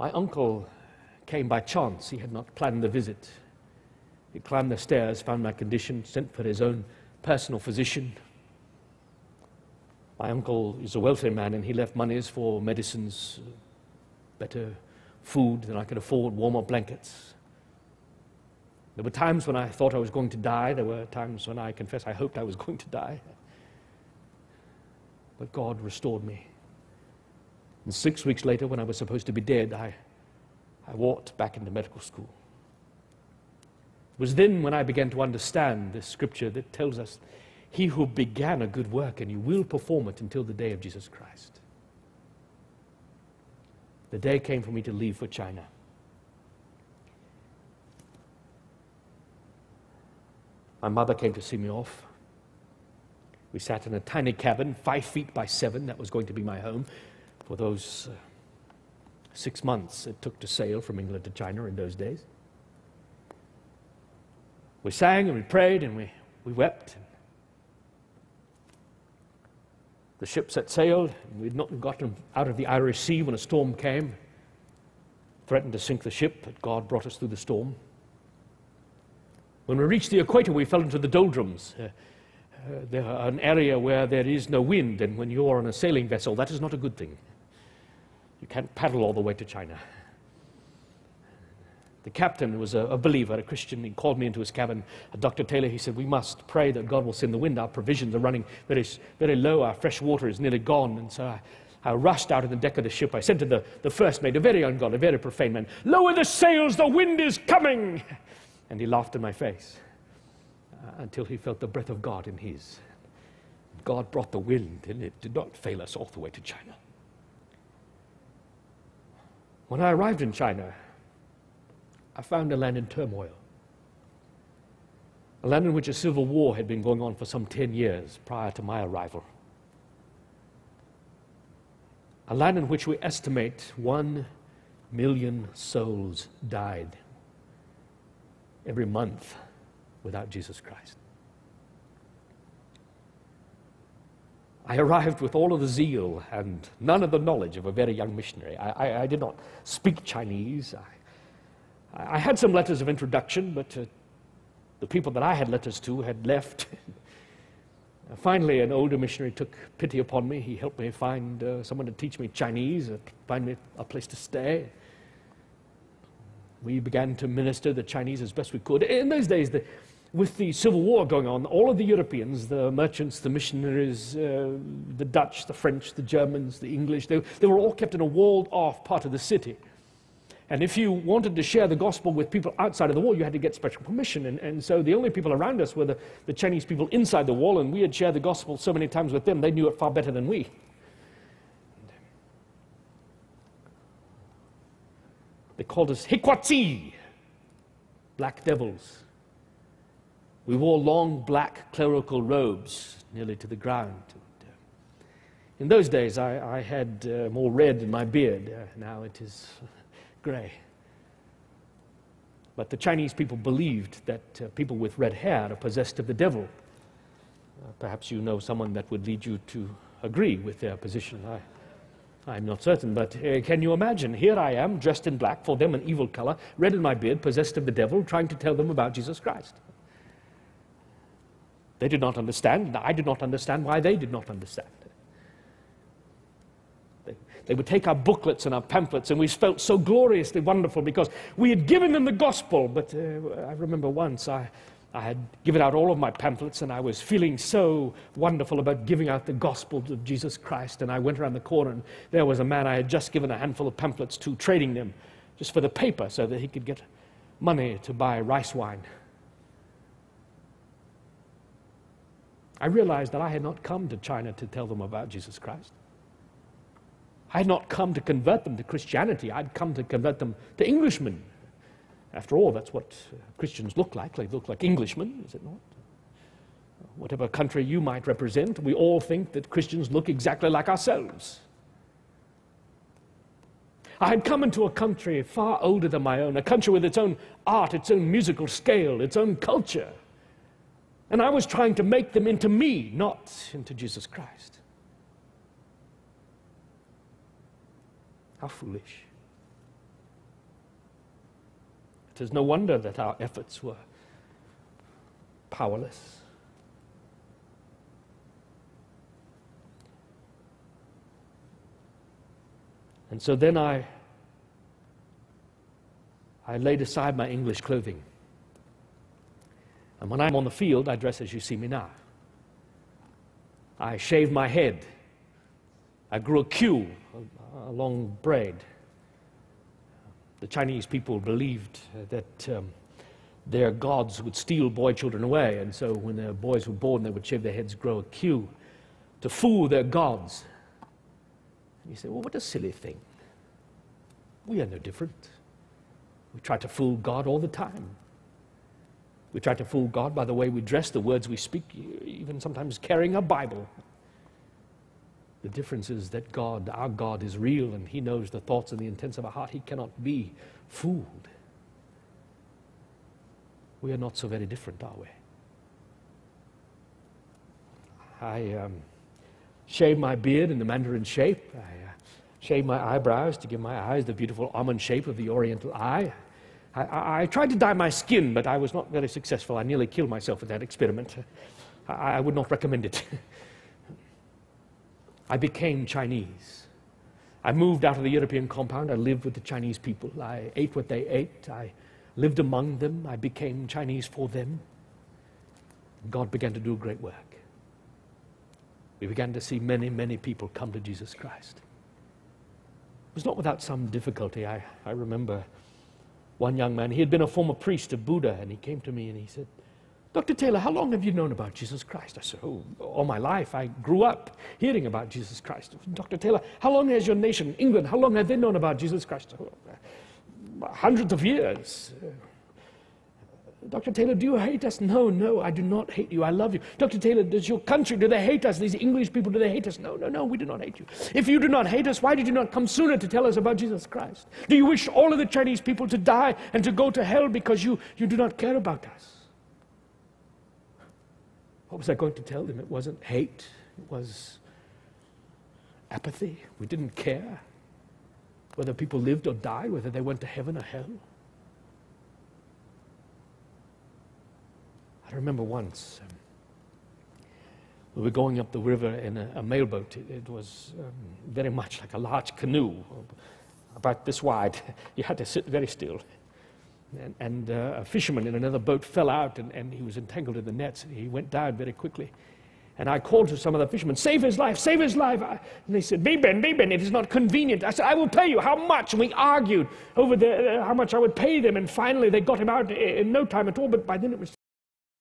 My uncle came by chance. He had not planned the visit. He climbed the stairs, found my condition, sent for his own personal physician. My uncle is a wealthy man, and he left monies for medicines, better food than I could afford, warmer blankets. There were times when I thought I was going to die. There were times when I confess I hoped I was going to die. But God restored me. And 6 weeks later, when I was supposed to be dead, I walked back into medical school. It was then when I began to understand this scripture that tells us, he who began a good work, and he will perform it until the day of Jesus Christ. The day came for me to leave for China. My mother came to see me off. We sat in a tiny cabin, 5 feet by 7, that was going to be my home for those 6 months it took to sail from England to China in those days. We sang and we prayed and we wept. The ship set sail, and we'd not gotten out of the Irish Sea when a storm came, threatened to sink the ship, but God brought us through the storm. When we reached the equator, we fell into the doldrums. There are an area where there is no wind, and when you're on a sailing vessel, that is not a good thing. You can't paddle all the way to China. The captain was a believer, a Christian. He called me into his cabin. Dr. Taylor, he said, we must pray that God will send the wind. Our provisions are running very, very low. Our fresh water is nearly gone. And so I rushed out on the deck of the ship. I said to the first mate, a very ungodly, very profane man, lower the sails, the wind is coming. And he laughed in my face until he felt the breath of God in his. God brought the wind, and it did not fail us all the way to China. When I arrived in China, I found a land in turmoil. A land in which a civil war had been going on for some 10 years prior to my arrival. A land in which we estimate 1 million souls died every month without Jesus Christ. I arrived with all of the zeal and none of the knowledge of a very young missionary. I did not speak Chinese. I had some letters of introduction, but the people that I had letters to had left. Finally, an older missionary took pity upon me. He helped me find someone to teach me Chinese, find me a place to stay. We began to minister the Chinese as best we could. In those days, with the Civil War going on, all of the Europeans, the merchants, the missionaries, the Dutch, the French, the Germans, the English, they were all kept in a walled-off part of the city. And if you wanted to share the gospel with people outside of the wall, you had to get special permission. And so the only people around us were the Chinese people inside the wall, and we had shared the gospel so many times with them, they knew it far better than we. They called us Hikwatsi, black devils. We wore long black clerical robes nearly to the ground. In those days, I had more red in my beard. Now it is gray. But the Chinese people believed that people with red hair are possessed of the devil. Perhaps you know someone that would lead you to agree with their position. I'm not certain, but can you imagine? Here I am, dressed in black, for them an evil color, red in my beard, possessed of the devil, trying to tell them about Jesus Christ. They did not understand, and I did not understand why they did not understand. They would take our booklets and our pamphlets, and we felt so gloriously wonderful because we had given them the gospel. But I remember once I had given out all of my pamphlets, and I was feeling so wonderful about giving out the gospel of Jesus Christ. And I went around the corner, and there was a man I had just given a handful of pamphlets to, trading them just for the paper so that he could get money to buy rice wine. I realized that I had not come to China to tell them about Jesus Christ. I had not come to convert them to Christianity. I'd come to convert them to Englishmen. After all, that's what Christians look like. They look like Englishmen, is it not? Whatever country you might represent, we all think that Christians look exactly like ourselves. I had come into a country far older than my own, a country with its own art, its own musical scale, its own culture. And I was trying to make them into me, not into Jesus Christ. How foolish. It is no wonder that our efforts were powerless. And so then I laid aside my English clothing. And when I'm on the field, I dress as you see me now. I shaved my head. I grew a queue, a long braid. The Chinese people believed that their gods would steal boy children away, and so when their boys were born, they would shave their heads, grow a queue to fool their gods. And you say, well, what a silly thing. We are no different. We try to fool God all the time. We try to fool God by the way we dress, the words we speak, even sometimes carrying a Bible. The difference is that God, our God, is real, and He knows the thoughts and the intents of our heart. He cannot be fooled. We are not so very different, are we? I shaved my beard in the Mandarin shape. I shaved my eyebrows to give my eyes the beautiful almond shape of the Oriental eye. I tried to dye my skin, but I was not very successful. I nearly killed myself with that experiment. I would not recommend it. I became Chinese. I moved out of the European compound. I lived with the Chinese people. I ate what they ate. I lived among them. I became Chinese for them. God began to do great work. We began to see many, many people come to Jesus Christ. It was not without some difficulty. I remember one young man, he had been a former priest of Buddha, and he came to me and he said, Dr. Taylor, how long have you known about Jesus Christ? I said, oh, all my life. I grew up hearing about Jesus Christ. Dr. Taylor, how long has your nation, England, how long have they known about Jesus Christ? Hundreds of years. Dr. Taylor, do you hate us? No, I do not hate you. I love you. Dr. Taylor, does your country, do they hate us? These English people, do they hate us? No, we do not hate you. If you do not hate us, why did you not come sooner to tell us about Jesus Christ? Do you wish all of the Chinese people to die and to go to hell because you do not care about us? What was I going to tell them? It wasn't hate. It was apathy. We didn't care whether people lived or died, whether they went to heaven or hell. I remember once we were going up the river in a mailboat. It was very much like a large canoe, about this wide. You had to sit very still. And a fisherman in another boat fell out, and he was entangled in the nets. He went down very quickly. And I called to some of the fishermen, save his life, save his life. And they said, Beben, it is not convenient. I said, I will pay you. How much? And we argued over how much I would pay them. And finally, they got him out in no time at all. But by then it was